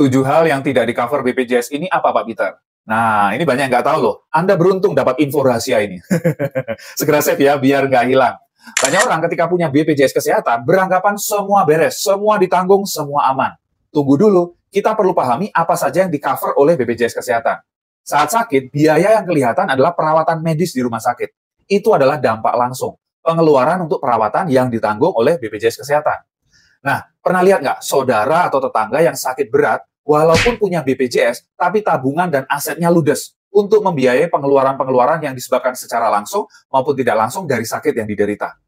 7 hal yang tidak di-cover BPJS ini apa, Pak Peter? Nah, ini banyak yang nggak tahu loh. Anda beruntung dapat info rahasia ini. Segera save ya, biar nggak hilang. Banyak orang ketika punya BPJS Kesehatan, beranggapan semua beres, semua ditanggung, semua aman. Tunggu dulu, kita perlu pahami apa saja yang di-cover oleh BPJS Kesehatan. Saat sakit, biaya yang kelihatan adalah perawatan medis di rumah sakit. Itu adalah dampak langsung, pengeluaran untuk perawatan yang ditanggung oleh BPJS Kesehatan. Nah, pernah lihat nggak saudara atau tetangga yang sakit berat, walaupun punya BPJS, tapi tabungan dan asetnya ludes untuk membiayai pengeluaran-pengeluaran yang disebabkan secara langsung maupun tidak langsung dari sakit yang diderita.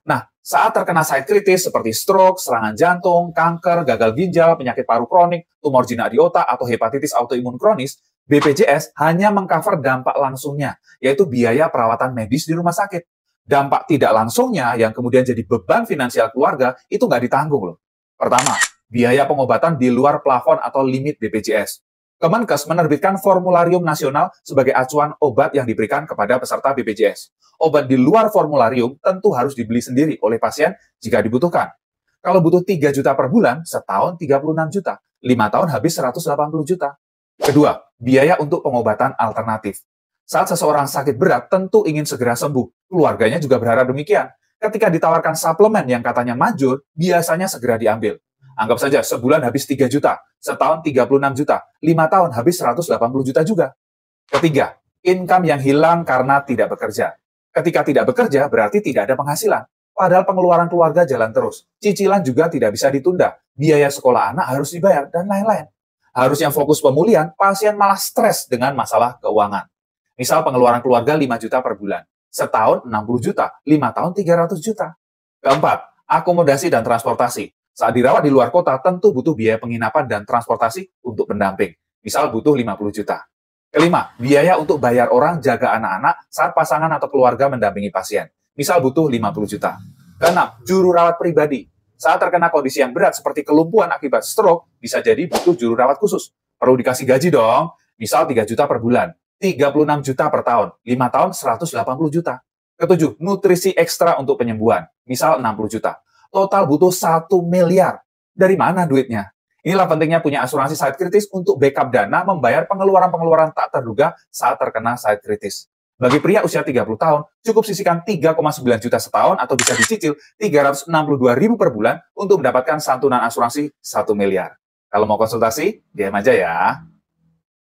Nah, saat terkena sakit kritis seperti stroke, serangan jantung, kanker, gagal ginjal, penyakit paru kronik, tumor jinak di otak, atau hepatitis autoimun kronis, BPJS hanya mengcover dampak langsungnya, yaitu biaya perawatan medis di rumah sakit. Dampak tidak langsungnya yang kemudian jadi beban finansial keluarga itu nggak ditanggung loh. Pertama, biaya pengobatan di luar plafon atau limit BPJS. Kemenkes menerbitkan formularium nasional sebagai acuan obat yang diberikan kepada peserta BPJS. Obat di luar formularium tentu harus dibeli sendiri oleh pasien jika dibutuhkan. Kalau butuh 3 juta per bulan, setahun 36 juta. 5 tahun habis 180 juta. Kedua, biaya untuk pengobatan alternatif. Saat seseorang sakit berat, tentu ingin segera sembuh. Keluarganya juga berharap demikian. Ketika ditawarkan suplemen yang katanya manjur, biasanya segera diambil. Anggap saja sebulan habis 3 juta, setahun 36 juta, 5 tahun habis 180 juta juga. Ketiga, income yang hilang karena tidak bekerja. Ketika tidak bekerja, berarti tidak ada penghasilan. Padahal pengeluaran keluarga jalan terus. Cicilan juga tidak bisa ditunda. Biaya sekolah anak harus dibayar, dan lain-lain. Harusnya fokus pemulihan, pasien malah stres dengan masalah keuangan. Misal pengeluaran keluarga 5 juta per bulan. Setahun 60 juta, 5 tahun 300 juta. Keempat, akomodasi dan transportasi. Saat dirawat di luar kota, tentu butuh biaya penginapan dan transportasi untuk pendamping. Misal butuh 50 juta. Kelima, biaya untuk bayar orang jaga anak-anak saat pasangan atau keluarga mendampingi pasien. Misal butuh 50 juta. Keenam, juru rawat pribadi. Saat terkena kondisi yang berat seperti kelumpuhan akibat stroke, bisa jadi butuh juru rawat khusus. Perlu dikasih gaji dong. Misal 3 juta per bulan. 36 juta per tahun, 5 tahun 180 juta. Ketujuh, nutrisi ekstra untuk penyembuhan, misal 60 juta. Total butuh 1 miliar. Dari mana duitnya? Inilah pentingnya punya asuransi sakit kritis untuk backup dana membayar pengeluaran-pengeluaran tak terduga saat terkena sakit kritis. Bagi pria usia 30 tahun, cukup sisihkan 3,9 juta setahun atau bisa dicicil 362.000 per bulan untuk mendapatkan santunan asuransi 1 miliar. Kalau mau konsultasi, DM aja ya.